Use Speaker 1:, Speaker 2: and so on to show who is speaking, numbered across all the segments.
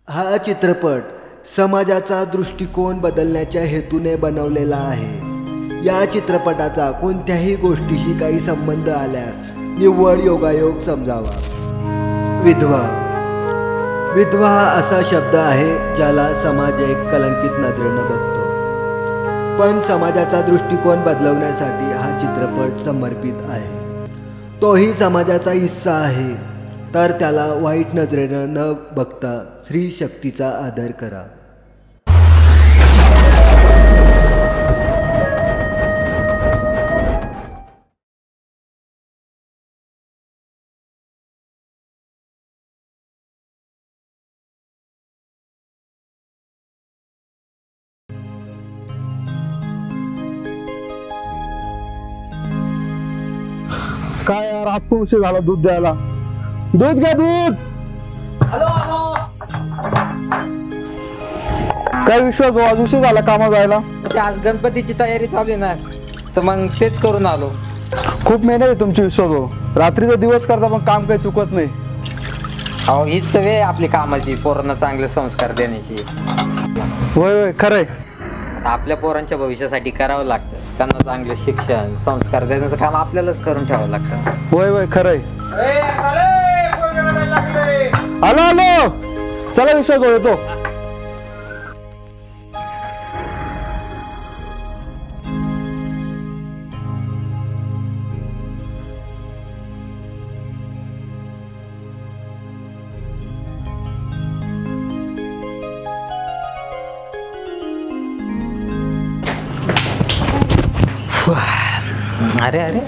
Speaker 1: हा चित्रपट समाजाचा दृष्टिकोन बदलण्याच्या हेतूने बनवलेला आहे। या चित्रपटाचा कोणत्याही गोष्टीशी काही संबंध आल्यास निव्वळ योगायोग समजावा। विधवा विधवा हा असा शब्द आहे ज्याला समाज एक कलंकित नजरेनं बघतो, पण समाजाचा दृष्टिकोन बदलवण्यासाठी हा चित्रपट समर्पित आहे। तोही समाजाचा हिस्सा आहे, तर त्याला वाईट नजरेनं न बघता स्त्री शक्तीचा आदर करा।
Speaker 2: काय यार, आज खूप उशीर झाला दूध द्यायला। दूध घ्या, दूध। काय विश्वास भाऊ, आज उशीर झाला कामावर जायला?
Speaker 3: आज गणपतीची तयारी चालू आहे ना, तर मग तेच करून आलो।
Speaker 2: खूप मेहनत आहे तुमची विश्वास भाऊ, रात्रीचा दिवस करता पण काम काही चुकत नाही।
Speaker 3: अहो हीच तर वेळ आपली कामाची, पोरांना चांगले संस्कार देण्याची।
Speaker 2: होय होय, खरंय।
Speaker 3: आपल्या पोरांच्या भविष्यासाठी करावं लागतं, त्यांना चांगले शिक्षण संस्कार देण्याचं काम आपल्यालाच करून ठेवावं लागतं।
Speaker 2: होय होय, खरंय। आलो आलो, चला विश्वास भाऊ येतो।
Speaker 3: अरे अरे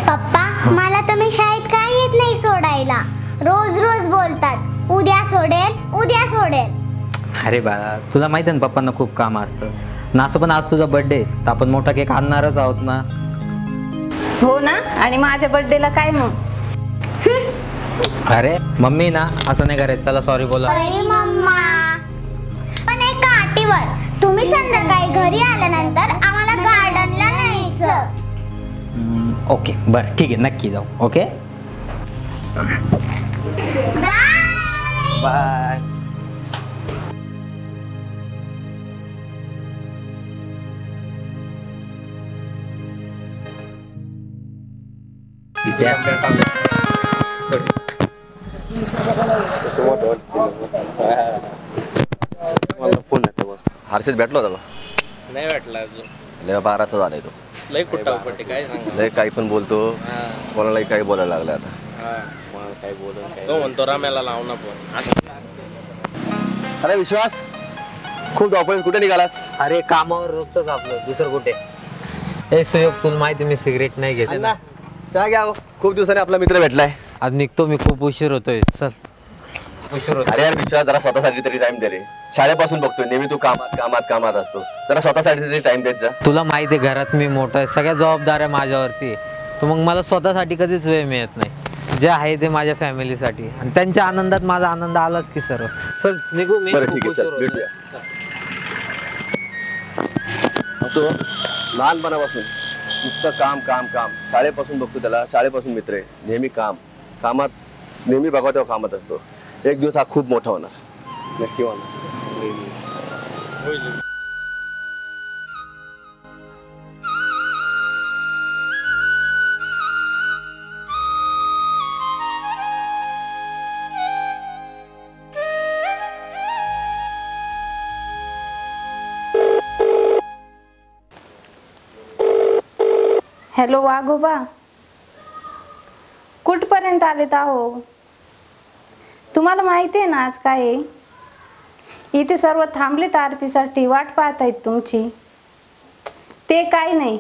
Speaker 4: पप्पा, मला तुम्ही शाळेत का येत नाही सोडायला? रोज रोज बोलतात उद्या सोडेल उद्या सोडेल।
Speaker 3: अरे बाळा, तुला माहिती आहे ना पप्पांना खूप काम असतं ना, असं पण आज तुझा बर्थडे तर आपण मोठा केक आणणारच आहोत ना।
Speaker 5: हो ना, आणि माझ्या बर्थडेला काय मग?
Speaker 3: अरे मम्मी ना, असं नाही करायचं, चला सॉरी बोला।
Speaker 4: अरे मम्मा, पण एका अटीवर, तुम्ही संध्याकाळी घरी आल्यानंतर आम्हाला गार्डनला न्यायचं।
Speaker 3: ओके बरं ठीक आहे, नक्की जाऊ। Okay bye.
Speaker 6: हर्षद भेटलो होता का?
Speaker 7: नाही भेटला अजून।
Speaker 6: लय 12चा झालाय तो।
Speaker 7: लय कुठं पट्टी काय सांग,
Speaker 6: लय काही पण बोलतो, कोणालाही काही बोलायला लागला आता।
Speaker 7: मला काय बोलून काय तो म्हणतो राम्याला लावू ना फोन।
Speaker 6: अरे विश्वास, खूप धावपळ, कुठे निघालास?
Speaker 3: अरे कामावर रोजच आपलं, दुसरं कुठे? ए सुयोग, तुला माहिती मी सिगरेट नाही घेते ना।
Speaker 6: चहा घ्या, खूप दिवसांनी आपला मित्र भेटलाय।
Speaker 3: आज निघतो मी, खूप उशीर होतोय, चल। उशीर होतो।
Speaker 6: अरे यार विश्वास, जरा स्वतःसाठी तरी टाइम दे रे। शाळेपासून बघतोय नेहमी तू कामात कामात कामात असतो, जरा स्वतःसाठी तरी टाइम देत जा।
Speaker 3: तुला माहिती आहे घरात मी मोठा आहे, सगळ्या जबाबदाऱ्या माझ्यावरती, तर मग मला स्वतःसाठी कधीच वेळ मिळत नाही। जे आहे ते माझ्या फॅमिलीसाठी, आणि त्यांच्या आनंदात माझा आनंद आलाच की सर्व। चल निघू मी,
Speaker 6: बरं ठीक आहे, चल भेटूया। तो लहानपणापासून नुसतं काम काम काम, शाळेपासून बघतो त्याला, शाळेपासून मित्र आहे, नेहमी काम कामात, नेहमी बघा तेव्हा कामात असतो। एक दिवस हा खूप मोठा होणार, नक्की होणार।
Speaker 5: हॅलो वाघोबा, कुठपर्यंत आलेत आहो? तुम्हाला माहिती आहे ना आज काय आहे? इथे सर्व थांबलेत आरतीसाठी, वाट पाहत आहेत तुमची। ते काय नाही,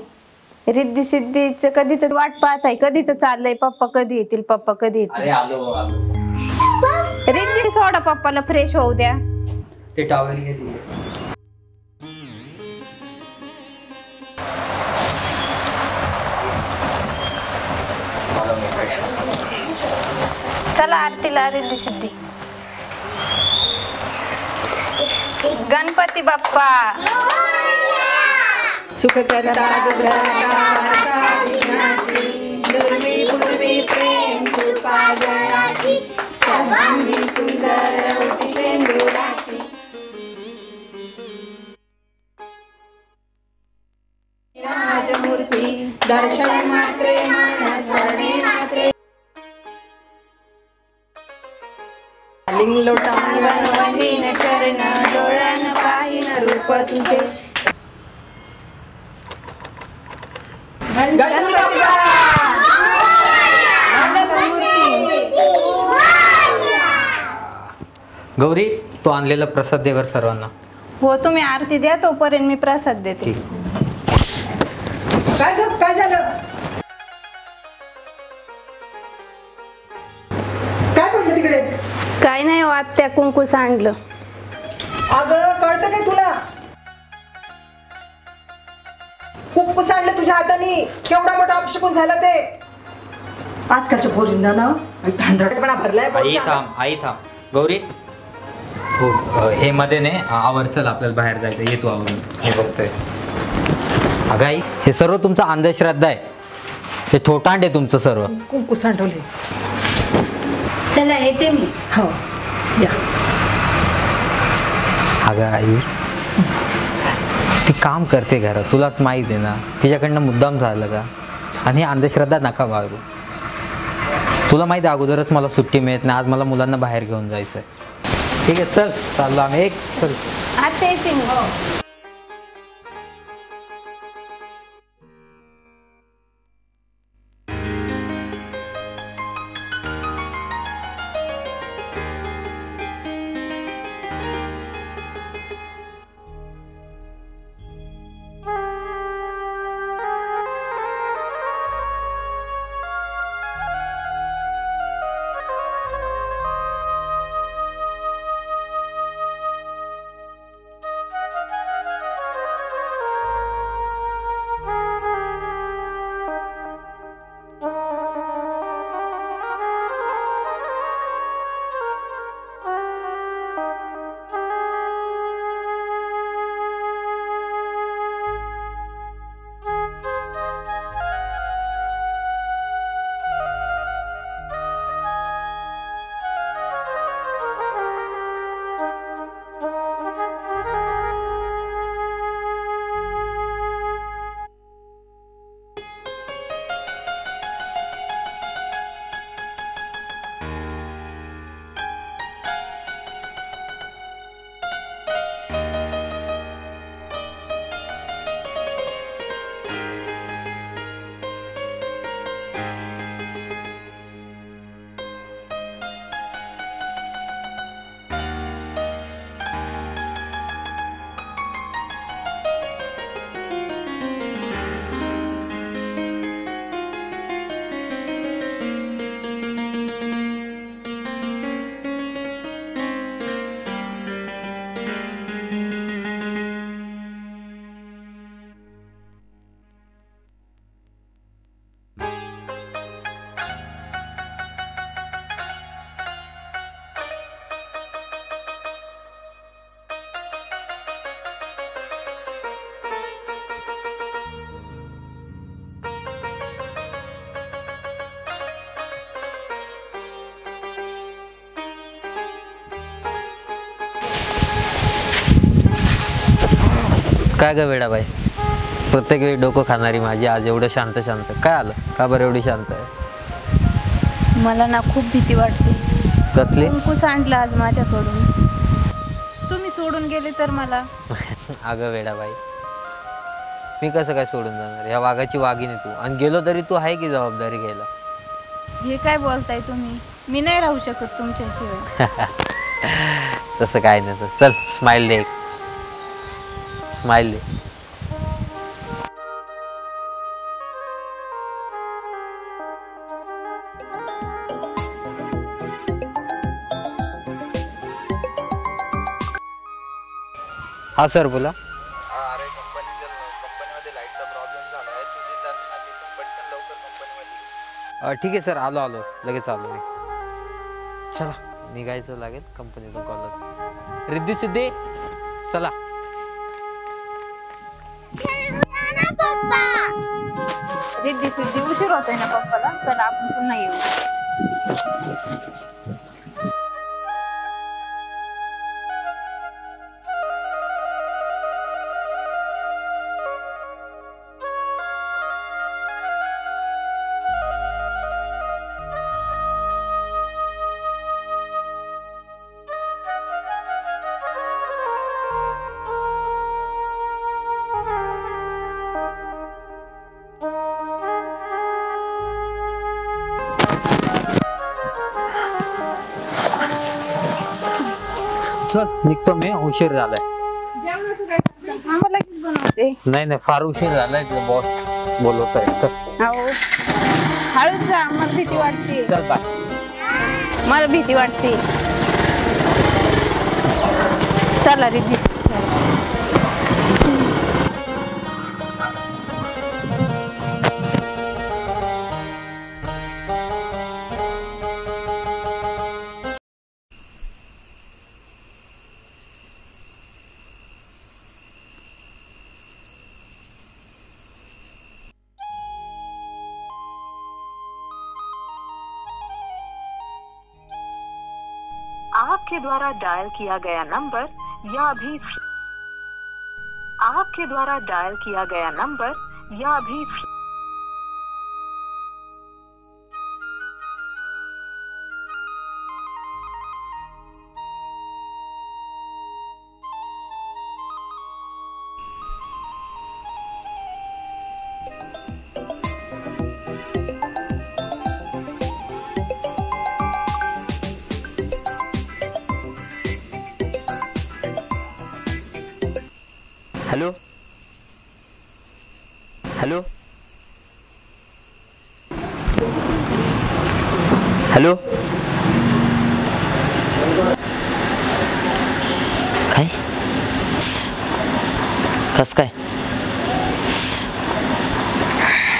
Speaker 5: रिद्धी सिद्धीच कधीच वाट पाहत आहे, कधीच चाललंय पप्पा कधी येतील, पप्पा कधी येतील। रिद्धी सोडा, पप्पाला फ्रेश होऊ द्या।
Speaker 3: ते टॉवेल घेतली।
Speaker 5: चला आरतीला, रिद्धी सिद्धी। गणपती बाप्पा
Speaker 8: सुख करता विघ्नाची, पूर्वी प्रेम कृपा जयाची।
Speaker 5: लोटांनी वनवंदीन चरण डोळ्यान पाहिन रूप तुझे.
Speaker 3: गौरी तो आणलेला प्रसाद देवर सर्वांना.
Speaker 5: हो तुम्ही आरती द्या तोपर्यंत मी प्रसाद देते.
Speaker 3: ठीक.
Speaker 8: काय झालं? काय पडलं तिकडे?
Speaker 5: काय नाही वाटत्या कुंकू सांडलं.
Speaker 8: अगं कळतं काय तुला? कुंकू सांडलं तुझ्या हाताने. केवढा मोठा अपशकुन झाला ते. आजकालच्या पोरींना ना धांदळपणा भरलाय.
Speaker 3: आई थांब गौरी. हो हे मध्ये ने आवर, चल आपल्याला बाहेर जायचं. ये तू आवरून. हे बघतोय. अगं आई हे सर्व तुमचा अंधश्रद्धा आहे. हे थोटांड आहे तुमचं सर्व.
Speaker 8: कुंकू सांडवले.
Speaker 5: चला येते मी.
Speaker 8: हो या.
Speaker 3: अगं आई ती काम करते घरात, तुला माहिती आहे ना. तिच्याकडनं मुद्दाम झालं का? आणि ही अंधश्रद्धा नका बाळगू. तुला माहिती आहे अगोदरच मला सुट्टी मिळत नाही. आज मला मुलांना बाहेर घेऊन जायचं आहे. ठीक आहे चल चाललो आम्ही. एक चल
Speaker 5: आता येते मी.
Speaker 3: काय ग वेडाबाई, प्रत्येक वेळी डोकं खाणारी माझी आज एवढं शांत शांत काय आलं? का बरं एवढी शांत आहे?
Speaker 5: मला ना खूप भीती वाटते.
Speaker 3: कसली?
Speaker 5: कुंकू सांडलं आज माझ्याकडून. तुम्ही सोडून गेले तर मला.
Speaker 3: अगं वेडाबाई, मी कसं काय सोडून जाणार? ह्या वाघाची वाघिणी तू, आणि गेलो तरी तू आहे की जबाबदारी घ्यायला?
Speaker 5: हे काय बोलताय तुम्ही? मी नाही राहू शकत तुमच्याशिवाय.
Speaker 3: तसं काय नाही. चल स्माइल दे, स्माइल दे. हा सर बोला.
Speaker 9: अरे कंपनीमध्ये लाईटचा प्रॉब्लेम झाला आहे. तुझी पटकन लवकर कंपनीमध्ये.
Speaker 3: ठीक आहे सर, आलो लगेच आलो मी. चला निघायचं लागेल कंपनीतून कॉल. रिद्धी सिद्धी चला.
Speaker 5: रिद्धी सिद्धी उशीर होतोय ना पप्पाला. चला आपण पुन्हा येऊ.
Speaker 3: चल निघतो मी, उशीर झालाय.
Speaker 5: लगेच बनवते.
Speaker 3: नाही नाही फार उशीर झालाय, बॉस बोलवत आहे. चल
Speaker 5: अहो हळूच जा, मला भीती वाटते.
Speaker 3: चल बाय.
Speaker 5: मला भीती वाटते. चला रिद्धी.
Speaker 10: आपके द्वारा डायल किया गया नंबर या अभी आपके द्वारा डायल किया गया नंबर या अभी
Speaker 3: हॅलो हॅलो हॅलो. काय कस काय?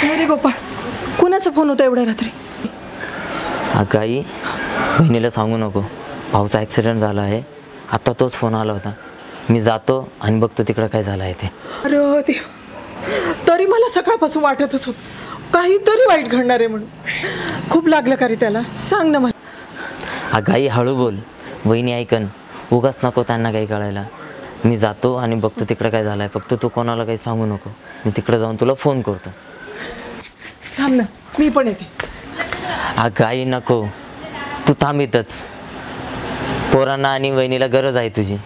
Speaker 8: रे गोपाळ, कुणाचा फोन होता एवढ्या रात्री?
Speaker 3: अगं आई, बहिणीला सांगू नको, भाऊचा ॲक्सिडेंट झाला आहे. आत्ता तोच फोन आला होता. मी जातो आणि बघतो तिकडं काय झालं आहे ते.
Speaker 8: अरे देव, तरी मला सकाळपासून वाटतच होत काहीतरी वाईट घडणार आहे म्हणून. खूप लागलं का रे त्याला? सांग ना मला.
Speaker 3: अगं आई हळू बोल, वहिनी ऐकन. उगाच नको त्यांना काही कळायला. मी जातो आणि बघतो तिकडं काय झालं आहे. फक्त तू कोणाला काही सांगू नको. मी तिकडं जाऊन तुला फोन करतो.
Speaker 8: थांब ना, मी पण येते.
Speaker 3: अगं आई नको, तू थांब इथंच. पोरांना आणि वहिनीला गरज आहे तुझी.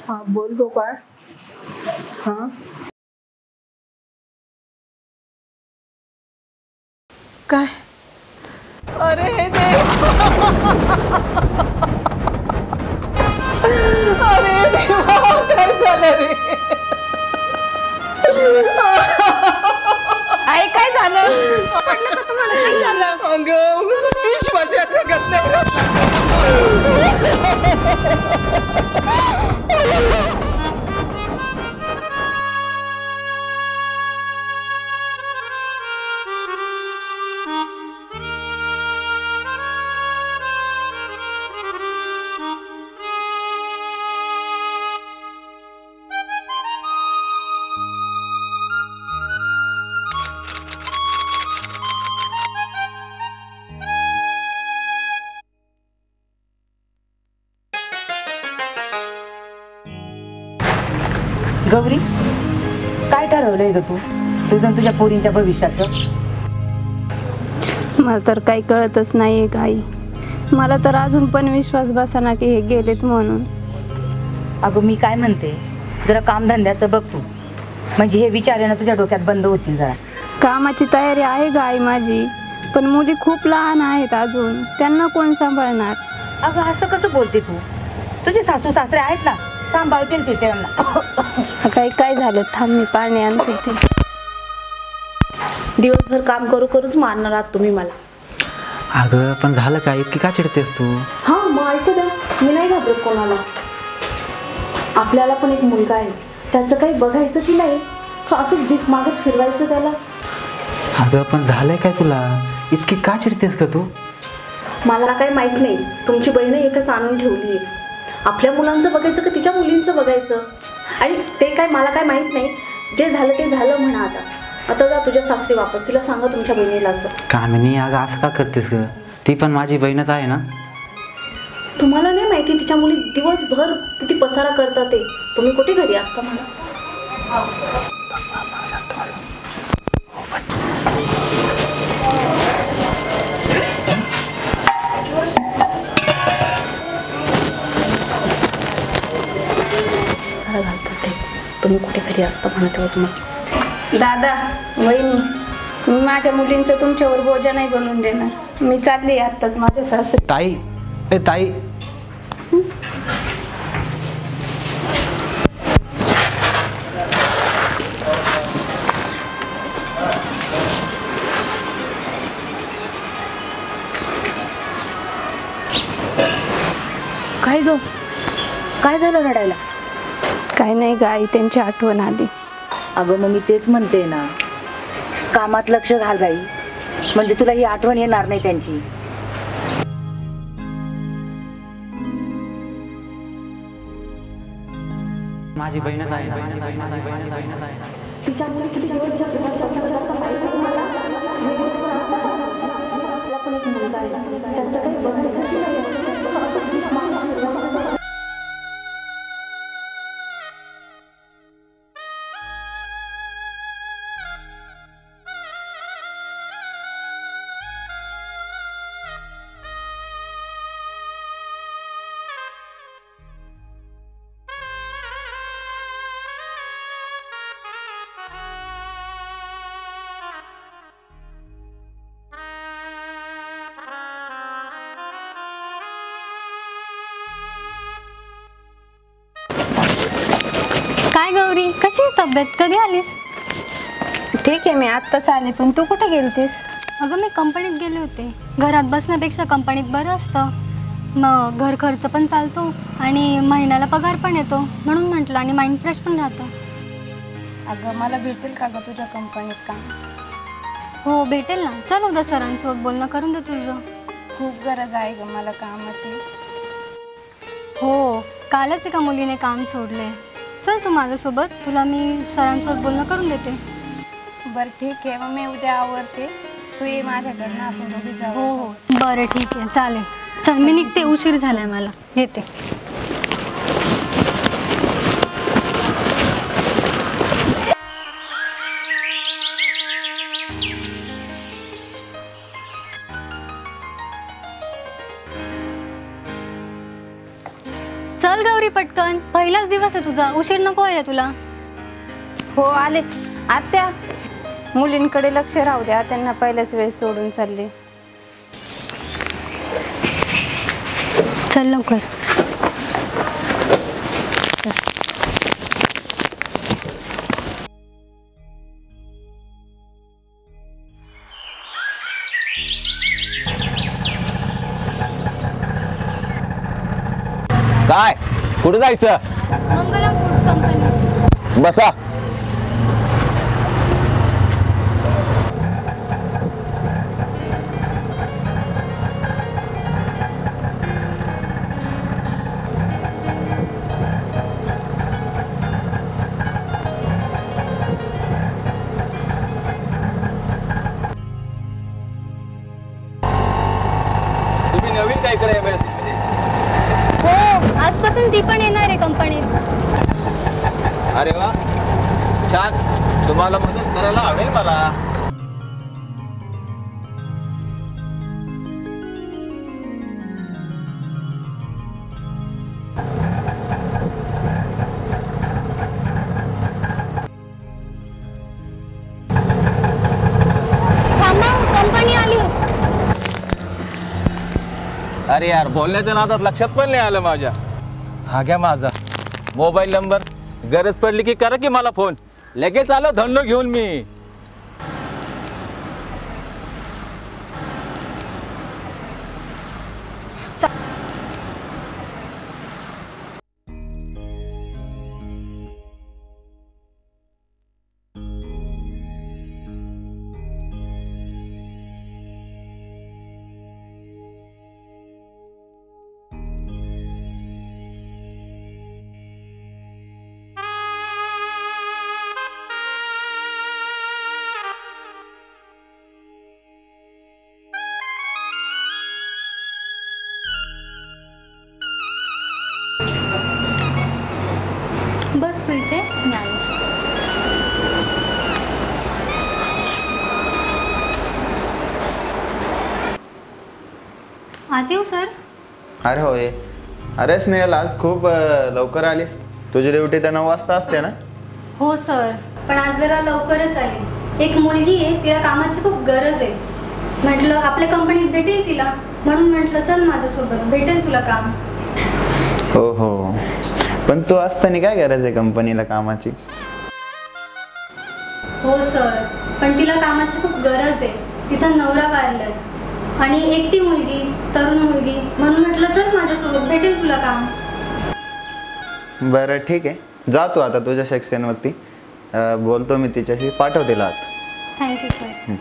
Speaker 8: हाँ बोल गोपाळ. हाँ काय? अरे देव, अरे देवा, काय झालं रे?
Speaker 5: आई काय झालं? पटलं का तुम्हाला? काय झालं?
Speaker 8: अगं विश्वासाचं गत नाही.
Speaker 11: गौरी, काय ठरवलंय ग तू तुझं तुझ्या पोरींच्या भविष्याचं?
Speaker 5: मला तर काही कळतच नाहीये काही. मला तर अजून पण विश्वास बसाना की हे गेलेत म्हणून.
Speaker 11: अगं मी काय म्हणते, जरा कामधंद्याचं बघ तू, म्हणजे हे विचार आहे ना तुझ्या डोक्यात बंद होतील. जरा
Speaker 5: कामाची तयारी आहे ग आई माझी, पण मुली खूप लहान आहेत अजून, त्यांना कोण सांभाळणार?
Speaker 11: अगं असं कसं बोलते तू? तुझे सासू सासरे आहेत ना, सांभाळतील ते त्यांना.
Speaker 5: काही काय झालं, थांब मी पाणी आणते. ते
Speaker 12: दिवसभर काम करू करूच मारणार आहात तुम्ही मला.
Speaker 3: अगं पण झालं काय, इतकी का चिडतेस तू?
Speaker 12: हां मग ऐकू द्या, मी नाही घाबरत कोणाला. आपल्याला पण एक मुलगा आहे, त्याचं काही बघायचं की नाही, का असंच भीक मागत फिरवायचं त्याला?
Speaker 3: अगं पण झालंय काय तुला? इतकी का चिडतेस का तू?
Speaker 12: मला काही माहित नाही, तुमची बहीण इथंच आणून ठेवली आहे. आपल्या मुलांचं बघायचं का तिच्या मुलींचं बघायचं? आणि ते काय मला काय माहित नाही, जे झालं ते झालं म्हणा. आता जा तुझ्या सासरी वापस, तिला सांगा तुमच्या बहिणीला असं.
Speaker 3: कामिनी अगं असं का करतेस ग? ती पण माझी बहीणच आहे ना.
Speaker 12: तुम्हाला नाही माहिती तिच्या मुली दिवसभर किती पसारा करतात ते, तुम्ही कुठे घरी असता मला? तुम्ही कुठे घरी असता म्हणा तेव्हा तुम्हाला.
Speaker 5: दादा वहिनी, मी माझ्या मुलींचं तुमच्यावर बोजा नाही बनवून देणार. मी चालली आत्ताच माझ्या सासरी.
Speaker 3: ताई, ए ताई,
Speaker 11: काय गो, काय झालं रडायला?
Speaker 5: काय नाही गाई, त्यांची आठवण आली.
Speaker 11: अगं मग मी तेच म्हणते ना, कामात लक्ष घाल बाई, म्हणजे तुला ही आठवण येणार नाही त्यांची.
Speaker 3: माझी बहीणच आहे.
Speaker 12: तिच्या मुली किती दिवस जास्त माहिती मला. आपला पण एक मुलगा आहे, त्याचं काही बघायचं की नाही, असंच भीक मागत फिरवायचं.
Speaker 13: काय गौरी, कशी आहे तब्येत? कधी आलीस?
Speaker 5: ठीक आहे, मी आत्ताच आले. पण तू कुठे गेलतीस?
Speaker 13: अगं मी कंपनीत गेले होते. घरात बसण्यापेक्षा कंपनीत बरं असतं, मग घर खर्च पण चालतो आणि महिन्याला पगार पण येतो, म्हणून म्हटलं, आणि माइंड फ्रेश पण राहतं.
Speaker 5: अगं मला भेटेल का गं तुझ्या कंपनीत काम?
Speaker 13: हो भेटेल ना. चल उद्या सरांसोबत बोलणं करून दे तुझं.
Speaker 5: खूप गरज आहे गं मला कामाची.
Speaker 13: हो, कालच एका मुलीने काम सोडले. चल तू माझ्यासोबत, तुला मी सरांसोबत बोलणं करून देते.
Speaker 5: बरं ठीक आहे, मग मी उद्या आवरते, तू ये माझ्याकडनं, आपण दोघी जाऊ.
Speaker 13: हो हो बरं ठीक आहे, चालेल. चल मी निघते, उशीर झालाय मला. येते. चल गौरी पटकन, पहिलाच दिवस आहे तुझा, उशीर नको आहे तुला.
Speaker 5: हो आलेच. आत्या, मुलींकडे लक्ष राहू द्या, त्यांना पहिल्याच वेळेस सोडून चालले.
Speaker 13: चल लवकर.
Speaker 6: काय कुठे जायचं?
Speaker 13: मंगलम फूड्स कंपनी.
Speaker 6: बसा. तुम्ही नवीन काय करायला?
Speaker 13: हो, आजपासून ती पण येणार आहे कंपनीत.
Speaker 6: अरे वा, छान. तुम्हाला मदत करायला आवडेल मला.
Speaker 13: कंपनी आली.
Speaker 6: अरे यार, बोलण्याच्या नादात लक्षात पण नाही आलं माझ्या. हा घ्या माझा मोबाईल नंबर, गरज पडली की करा की मला फोन. लगेच आलो धन्नो घेऊन मी.
Speaker 13: तू इथे, मी आले. आते हो सर.
Speaker 9: अरे हो ये. अरे स्नेहल, आज खूप लवकर आलीस. तुझी ड्युटी तर 9 वाजता असते ना?
Speaker 13: हो सर, पण आज जरा लवकरच आली. एक मुलगी आहे, तिला कामाची खूप गरज आहे. म्हटलं आपल्या कंपनीत भेटेल तिला, म्हणून म्हटलं चल माझ्यासोबत, भेटेल तुला काम.
Speaker 9: हो हो, पण तू असताना काय गरज आहे कंपनीला कामाची?
Speaker 13: हो सर, पण तिला कामाची खूप गरज आहे. तिचा नवरा वारलाय आणि एकटी मुलगी, तरुण मुलगी, म्हणून म्हटलं चल माझ्यासोबत, भेटेल तुला काम.
Speaker 9: बरं ठीक आहे, जा तू आता तुझ्या सेक्शनवरती. बोलतो मी तिच्याशी, पाठव तिला आत.
Speaker 13: Thank you sir.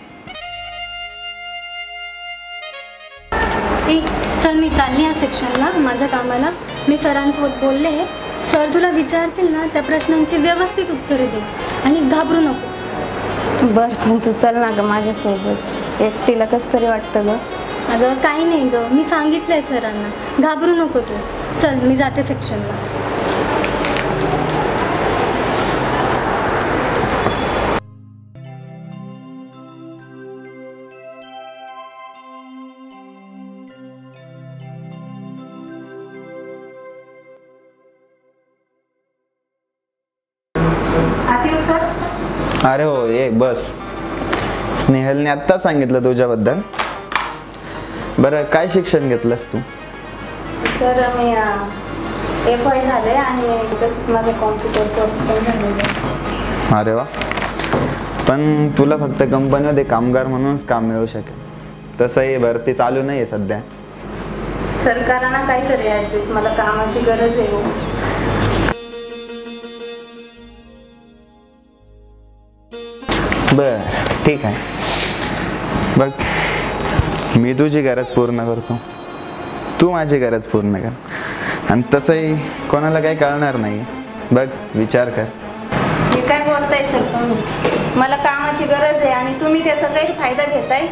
Speaker 13: चल मी चालली या सेक्शनला माझ्या कामाला. मी सरांसोबत बोलले, सर तुला विचारतील ना त्या प्रश्नांची व्यवस्थित उत्तरे दे आणि घाबरू नको.
Speaker 5: बरं, पण तू चल ना गं माझ्यासोबत. एकटीला कसं तरी वाटतं गं.
Speaker 13: अगं काही नाही गं, मी सांगितलंय सरांना, घाबरू नको तू. चल मी जाते सेक्शनला.
Speaker 9: अरे हो ये बस. स्नेहलने आत्ता सांगितलं तुझ्याबद्दल. बरं, काय शिक्षण घेतलंस तू?
Speaker 5: सर मी FY झाले आणि तसंच माझं कॉम्प्युटर कोर्स पण झालेलं.
Speaker 9: अरे वा, पण तुला फक्त कंपनीमध्ये कामगार म्हणूनच काम मिळू शकेल. तसंही भरती चालू नाही आहे सध्या.
Speaker 5: सरकारना काहीतरी ॲडजस्ट, मला कामाची गरज आहे.
Speaker 9: बर ठीक आहे, बघ मी तुझी गरज पूर्ण करतो, तू माझी गरज पूर्ण कर. आणि तसंही कोणाला काही कळणार नाही. बघ विचार कर.
Speaker 5: मी काय बोलताय सर तुम्ही? मला कामाची गरज आहे आणि तुम्ही त्याचा गैरफायदा घेताय.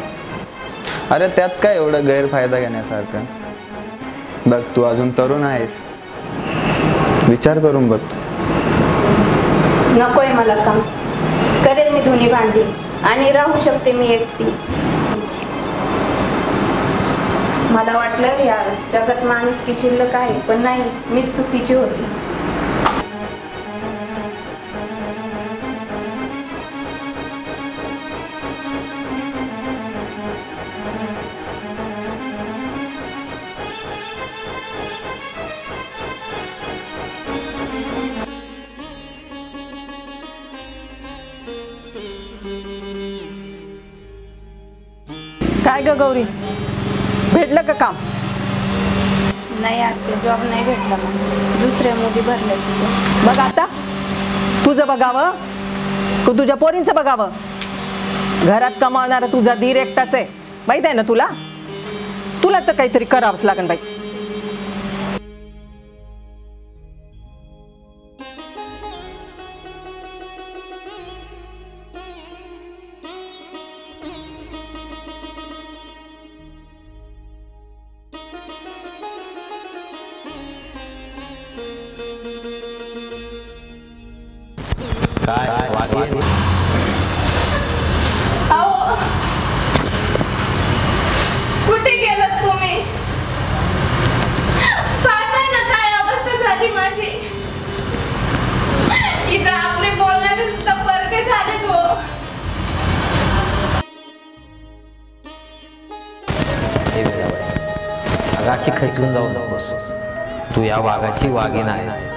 Speaker 9: अरे त्यात काय एवढं गैरफायदा घेण्यासारखं? बघ तू अजून तरुण आहेस, विचार करून बघ.
Speaker 5: नकोय मला काम, करेल मी धुणी भांडी आणि राहू शकते मी एकटी. मला वाटलं या जगात माणुसकी शिल्लक आहे, पण नाही, मीच चुकीची होती.
Speaker 8: काय ग गौरी, भेटलं का काम?
Speaker 5: नाही आते, जॉब नाही भेटला मला, दुसऱ्या मुली भरल्या तिथे.
Speaker 8: बघ आता, तुझं बघावं का तुझ्या पोरींचं बघावं? घरात कमावणारा तुझा दीर एकटाच आहे, माहित आहे ना तुला. तुला तर काहीतरी करावंच लागेल बाई.
Speaker 5: कुठे गेलात तुम्ही? पाहताय ना काय अवस्था झाली माझी. इथं आपले बोलणारे सुद्धा परके झाले गो.
Speaker 3: अशी खचून जाऊ नकोस, तू या वाघाची वाघीण आहेस.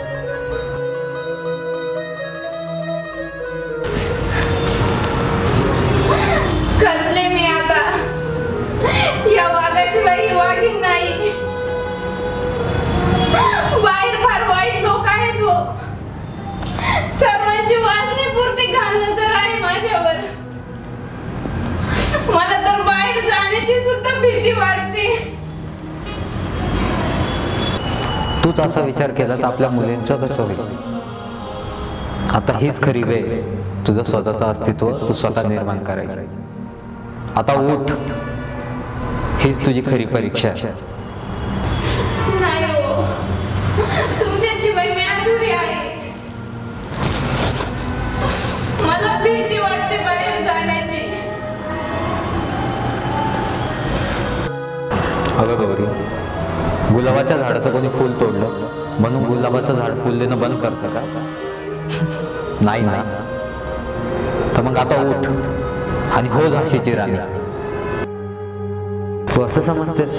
Speaker 5: खचले मी आता. या वाघाशिवाय ही वाघीण नाही. बाहेर फार वाईट लोक आहेत हो. सर्वांची वासनेपुरती घाण नजर आहे माझ्यावर. मला तर बाहेर जाण्याची सुद्धा भीती वाटते.
Speaker 3: तूच असा विचार केला तर आपल्या मुलींचं कसं होईल? आता हीच खरी वेळ तुझं स्वतःचं अस्तित्व तू स्वतः निर्माण करायचं. आता उठ, हीच तुझी खरी परीक्षा आहे.
Speaker 5: नाही हो, तुमच्याशिवाय मी अधुरी आहे.
Speaker 3: गुलाबाच्या झाडाचं कोणी फुल तोडलं म्हणून गुलाबाचं झाड फुल देणं बंद करतं का? नाही ना. तर मग आता उठ आणि हो झाशीची राणी. तू असं समजतेस?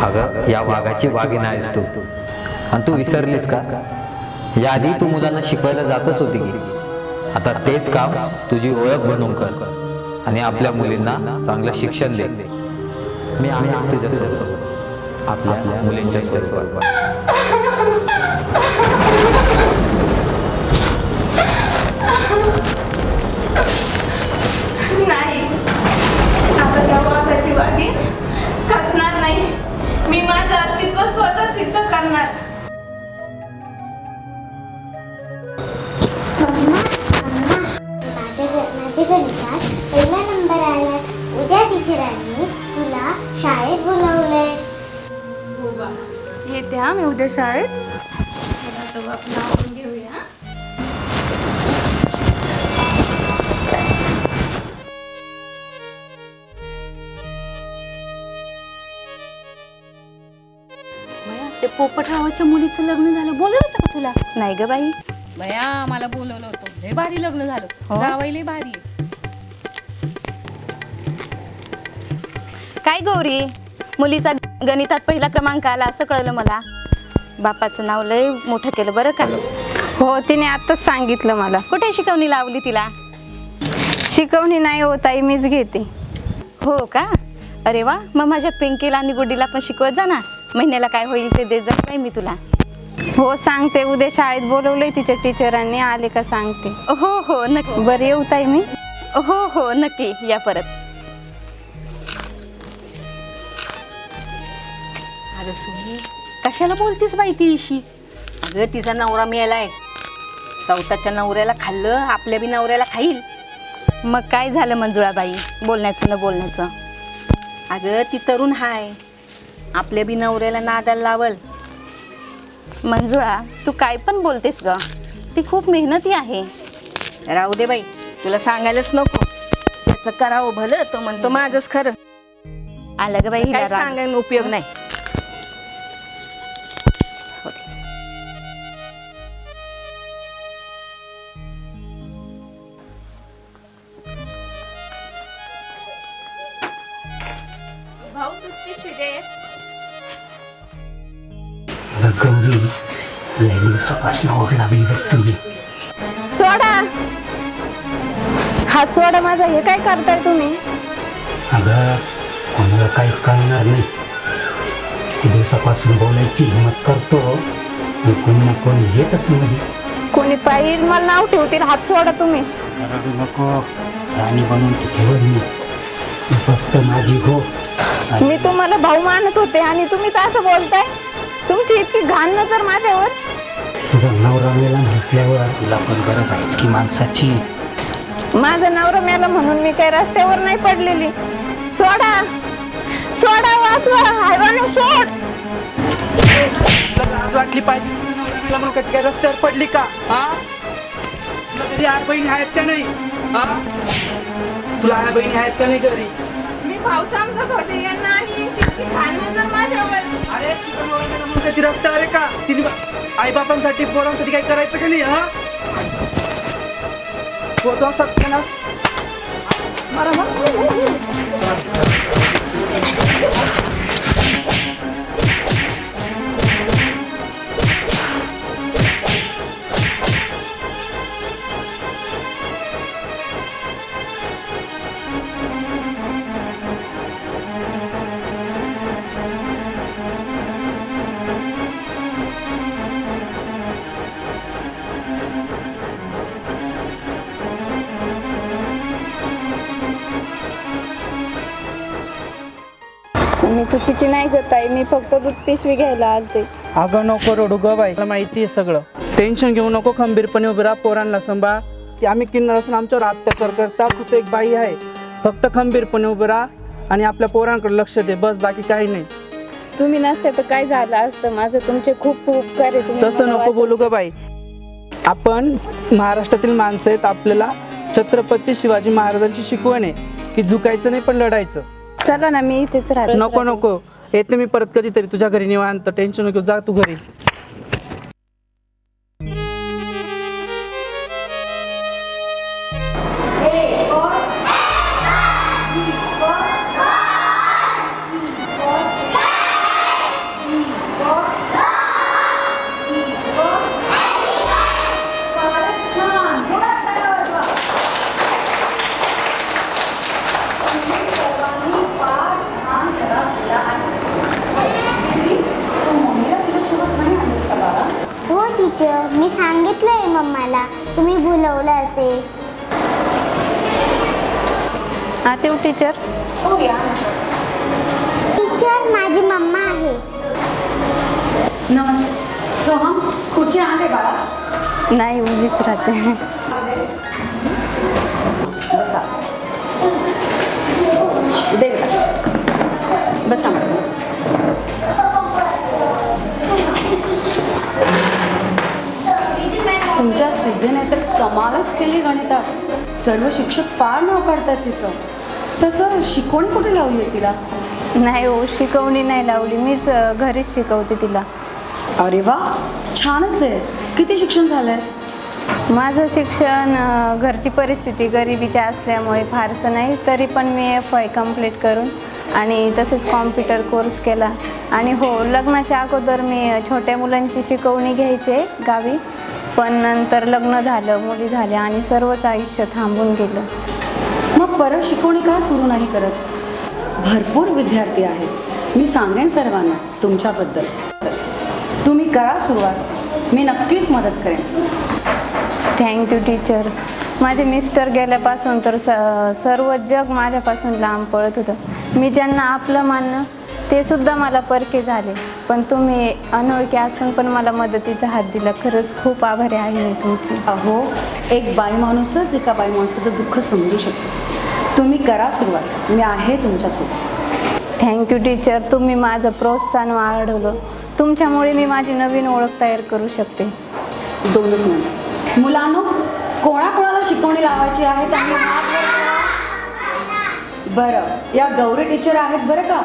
Speaker 3: अगं या वाघाची वाघीण आहेस तू. आणि तू विसरलीस का? याआधी तू मुलांना शिकवायला जातच होती की. आता तेच काम तुझी ओळख बनवून कर आणि आपल्या मुलींना चांगलं शिक्षण दे. मी आहेच तुझ्यासोबत आपल्या मुलींच्या सोबत.
Speaker 5: नाही, आता त्या वाघाची वाघीण खचणार नाही. मी माझं अस्तित्व स्वतः सिद्ध करणार.
Speaker 4: माझ्या गणितात पहिला नंबर आला. उद्या टीचरांनी तुला शाळेत बोलवलंय.
Speaker 5: हो बा, येते हा मी उद्या शाळेत. चला तर आपण आवरून घेऊया.
Speaker 14: ते पोपटरावाच्या मुलीचं लग्न झालं, बोलवलं होतं का तुला?
Speaker 11: नाही ग बाई.
Speaker 14: बया मला बोलवलं होतं. लय भारी लग्न झालं. जावई लय भारी आहे.
Speaker 11: काय गौरी, मुलीचा गणितात पहिला क्रमांक आला असं कळलं मला. बापाचं नाव लय मोठं केलं बरं का.
Speaker 5: हो, तिने आत्ताच सांगितलं मला.
Speaker 11: कुठे शिकवणी लावली तिला?
Speaker 5: शिकवणी नाही हो ताई, मीच घेते.
Speaker 11: हो का? अरे वा, मग माझ्या पिंकीला आणि गुड्डीला पण शिकवत जा ना. महिन्याला काय होईल ते देत जा मी तुला.
Speaker 5: हो सांगते. उद्या शाळेत बोलवलंय तिच्या टीचरांनी, आले का सांगते.
Speaker 11: हो हो नक्की.
Speaker 5: बरं येऊ ताई मी?
Speaker 11: हो हो नक्की या परत.
Speaker 14: अगं सुनी, कशाला बोलतीस बाई तीशी? अगं तिचा नवरा मेलाय. स्वतःच्या नवऱ्याला खाल्लं, आपल्या बी नवऱ्याला खाईल.
Speaker 11: मग काय झालं मंजुळाबाई बोलण्याचं न बोलण्याचं?
Speaker 14: अगं ती तरुण हाय, आपल्या बी नवऱ्याला नादाला लावल.
Speaker 11: मंजुळा तू काय पण बोलतेस ग, ती खूप मेहनती आहे.
Speaker 14: राहू दे बाई, तुला सांगायलाच नको. त्याचं करावं भलं, तो म्हणतो माझंच खरं.
Speaker 11: आलं ग बाई,
Speaker 14: काय सांगायला उपयोग नाही.
Speaker 5: भाऊ दूध पिशवी दे.
Speaker 15: गौरी लय दिवसापासून ओढ लागली बघ तुझी.
Speaker 5: सोडा हात, सोडा माझा. हे काय करताय तुम्ही?
Speaker 15: अगं कोणाला काही कळणार नाही. दिवसापासून बोलायची हिंमत करतो, कोणी ना कोणी येतच मध्ये.
Speaker 5: कोणी पाहिजे मला नाव ठेवतील. हात सोडा तुम्ही.
Speaker 15: रडू नको, राणी बनवून ठेवल मी. फक्त माझी हो.
Speaker 5: मी तुम्हाला भाऊ मानत होते आणि तुम्हीच असं बोलताय. तुमची इतकी घाण नजर माझ्यावर.
Speaker 15: तुझा नवरा मेला म्हटल्यावर तुला पण गरज आहेच की माणसाची.
Speaker 5: माझा नवरा मेला म्हणून मी काही रस्त्यावर नाही पडलेली. सोडा सोडा, वाचवा. हायवानो सोड.
Speaker 16: लाज वाटली पाहिजे. नवरा मेला म्हणून काय रस्त्यावर पडली का? हा, तुला घरी आठ बहिणी आहेत का नाही? हा, तुला आठ बहिणी आहेत का नाही घरी?
Speaker 5: मी भाऊ समजत होते यांना आणि इतकी घाण नजर माझ्यावर.
Speaker 16: अरे तुझा नवरा मेला म्हणून काय ती रस्त्यावर आहे का? तिने आई बापांसाठी पोरांसाठी काय करायचं का नाही? हा, होतो सत्यानाश.
Speaker 5: मी चुकीची नाही करत आहे. मी फक्त दूध पिशवी घ्यायला आलते.
Speaker 16: अगं नको रडू ग बाई, मला माहिती आहे सगळं. टेन्शन घेऊ नको, खंबीरपणे उभे राहा. पोरांना सांभाळ. की आम्ही किन्नर असून आमच्यावर अत्याचार करतात. तू तर एक बाई आहे. फक्त खंबीरपणे उभे राहा आणि आपल्या पोरांकडे लक्ष दे, बस. बाकी काही नाही.
Speaker 5: तुम्ही नसते तर काय झालं असतं? माझं तुमचे खूप खूप उपकार आहे. तुम्ही
Speaker 16: तसं नको बोलू ग बाई. आपण महाराष्ट्रातील माणसं आहेत. आपल्याला छत्रपती शिवाजी महाराजांची शिकवण आहे की झुकायचं नाही पण लढायचं.
Speaker 5: चला ना, मी इथेच राहते.
Speaker 16: नको नको, येते मी परत कधीतरी तुझ्या घरी निवांत, टेन्शन नको, जा तू घरी.
Speaker 4: हो टीचर, मी सांगितलंय मम्माला, तुम्ही भुलवलं असेल.
Speaker 5: आते टीचर.
Speaker 4: हो या. टीचर माझी मम्मा आहे.
Speaker 11: नमस्ते. सोहम कुठे आहे बाळा?
Speaker 5: नाही, उभीच राहते.
Speaker 11: बसा. दे बसा मॅडम बसा. तुमच्या सिद्धीने तर कमालच केली गणितात. सर्व शिक्षक फार नाव काढतात तिचं. तसं शिकवणी कुठे लावली आहे तिला?
Speaker 5: नाही हो, शिकवणी नाही लावली, मीच घरीच शिकवते तिला.
Speaker 11: अरे वा, छानच आहे. किती शिक्षण झालंय?
Speaker 5: माझं शिक्षण घरची परिस्थिती गरिबीची असल्यामुळे फारसं नाही, तरी पण मी FY कंप्लीट करून आणि तसेच कॉम्प्युटर कोर्स केला. आणि हो, लग्नाच्या अगोदर मी छोट्या मुलांची शिकवणी घ्यायचे गावी, पण नंतर लग्न झालं, मुली झाल्या आणि सर्वच आयुष्य थांबून गेलं.
Speaker 11: मग परत शिकवणी का सुरू नाही करत? भरपूर विद्यार्थी आहेत. मी सांगेन सर्वांना तुमच्याबद्दल. तुम्ही करा सुरुवात, मी नक्कीच मदत करेन.
Speaker 5: Thank you teacher. माझे मिस्टर गेल्यापासून तर सर्व जग माझ्यापासून लांब पळत होतं. मी ज्यांना आपलं मानणं ते सुद्धा मला परके झाले, पण तुम्ही अनोळखी असून पण मला मदतीचा हात दिला. खरंच खूप आभारी आहे मी तुमची.
Speaker 11: अहो, एक बाई माणूसच एका बाई माणसाचं दुःख समजू शकतो. तुम्ही करा सुरुवात, मी आहे तुमच्यासोबत.
Speaker 5: Thank you teacher. तुम्ही माझं प्रोत्साहन वाढवलं. तुमच्यामुळे मी माझी नवीन ओळख तयार करू शकते.
Speaker 11: 2 मिनिट. मुलांनो, कोणाकोणाला शिकवणी लावायची आहे त्यांनी हात वर करा. बरं, या गौरी टीचर आहेत बरं का.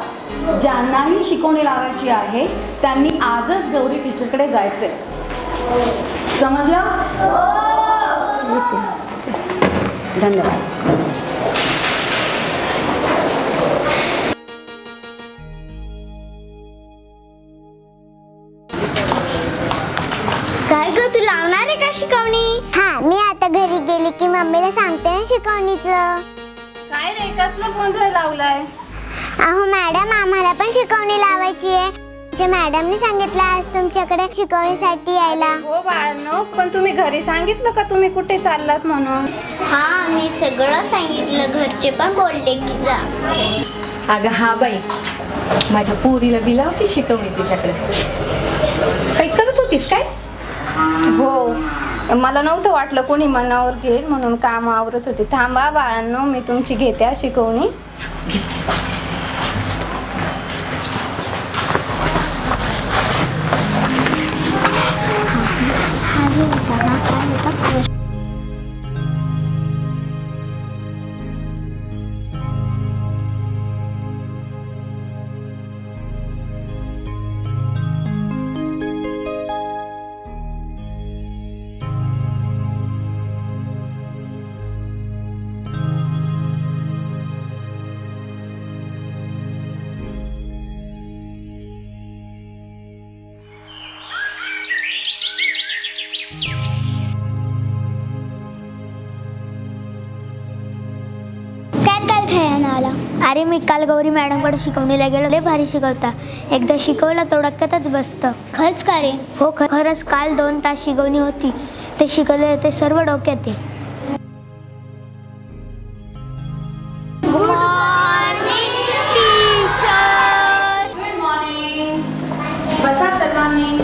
Speaker 11: ज्यांनाही शिकवणी लावायची आहे त्यांनी आजच गौरी टीचरकडे जायचंय. समजलं? धन्यवाद.
Speaker 4: काय ग, तू लावणार आहे का शिकवणी? हा, मी आता घरी गेली की मम्मीला सांगते ना शिकवणीचं.
Speaker 5: काय रे, कसलं गोंधळ लावलाय?
Speaker 4: अहो मॅडम, आम्हाला पण शिकवणी लावायची आहे. तुमच्या मॅडमने सांगितलं आज तुमच्याकडे शिकवणीसाठी यायला.
Speaker 5: हो बाळांनो, पण तुम्ही घरी सांगितलं का तुम्ही कुठे चाललात म्हणून?
Speaker 4: हा, मी सगळं सांगितलं. घरचे पण बोलले की जा.
Speaker 14: अगं हा बाई, माझ्या पोरीला बी लावती शिकवणी तुझ्याकडे. काही करत होतीस काय?
Speaker 5: हो, मला नव्हतं वाटलं कोणी मनावर घेईल म्हणून काम आवरत होते. थांबा बाळांनो, मी तुमची घेते शिकवणी.
Speaker 4: अरे मी काल गौरी मॅडमकडे शिकवणीला गेलो. लय भारी शिकवता. एकदा शिकवलं तो डोक्यातच बसतं. खरंच का रे? हो, खरंच. काल 2 तास शिकवणी होती. ते शिकवले ते सर्व डोक्यात आहे.
Speaker 11: बसा सर्वांनी.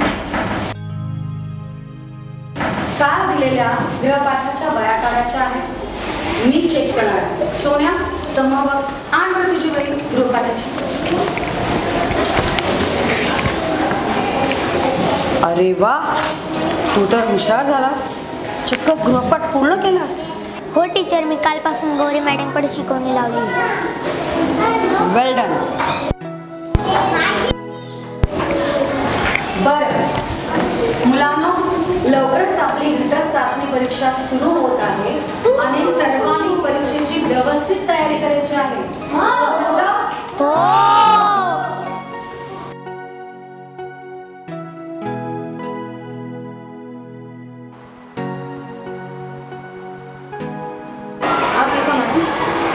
Speaker 11: काल दिलेल्या गृहपाठाच्या वया काढायच्या आहेत. मी चेक करणार. सोन्या, समोर आण बरं तुझी वही गृहपाठाची. अरे वा, तू तर हुशार झालास. चक्क गृहपाठ पूर्ण केलास.
Speaker 4: हो टीचर, मी कालपासून गौरी मॅडमकडे शिकवणी लावली.
Speaker 11: वेल डन. बरं मुलांनो, लवकरच आपली घटक चाचणी परीक्षा सुरू होत आहे आणि सर्वांनी परीक्षेची व्यवस्थित तयारी करायची आहे. समजलं?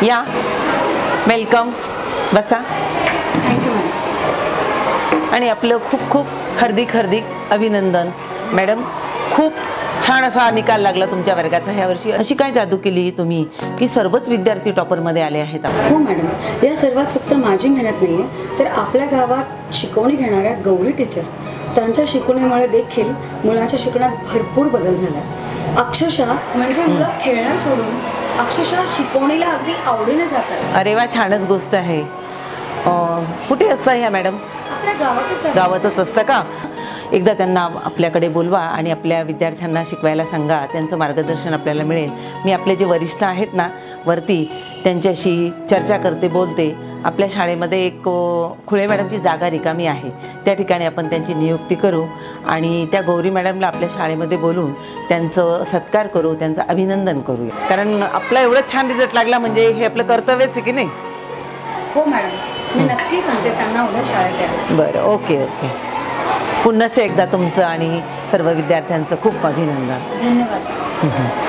Speaker 8: या, वेलकम, बसा.
Speaker 11: Thank you madam.
Speaker 8: आणि आपलं खूप खूप हार्दिक अभिनंदन मॅडम. खूप छान असा निकाल लागला तुमच्या वर्गाचा ह्या वर्षी. अशी काय जादू केली तुम्ही की सर्वच विद्यार्थी टॉपरमध्ये आले आहेत?
Speaker 11: हो मॅडम, या सर्वात फक्त माझी मेहनत नाही आहे, तर आपल्या गावात शिकवणी घेणाऱ्या गौरी टीचर, त्यांच्या शिकवणीमुळे देखील मुलांच्या शिकण्यात भरपूर बदल झाला. अक्षरशः म्हणजे मुलं खेळणं सोडून अक्षरशः शिकवणीला अगदी आवडीने जातात.
Speaker 8: अरे वा, छानच गोष्ट आहे. कुठे असता ह्या मॅडम?
Speaker 11: आपल्या
Speaker 8: गावातच असतं का? एकदा त्यांना आपल्याकडे बोलवा आणि आपल्या विद्यार्थ्यांना शिकवायला सांगा. त्यांचं मार्गदर्शन आपल्याला मिळेल. मी आपले जे वरिष्ठ आहेत ना वरती, त्यांच्याशी चर्चा करते, बोलते. आपल्या शाळेमध्ये एक खुळे मॅडमची जागा रिकामी आहे, त्या ठिकाणी आपण त्यांची नियुक्ती करू आणि त्या गौरी मॅडमला आपल्या शाळेमध्ये बोलून त्यांचं सत्कार करू, त्यांचं अभिनंदन करूया. कारण आपला एवढा छान रिझल्ट लागला म्हणजे हे आपलं कर्तव्यच आहे की नाही?
Speaker 11: हो मॅडम, मी नक्की सांगते त्यांना उद्या शाळेत यायला.
Speaker 8: बरं, ओके. पुन्हा एकदा तुमचं आणि सर्व विद्यार्थ्यांचं खूप अभिनंदन.
Speaker 11: धन्यवाद.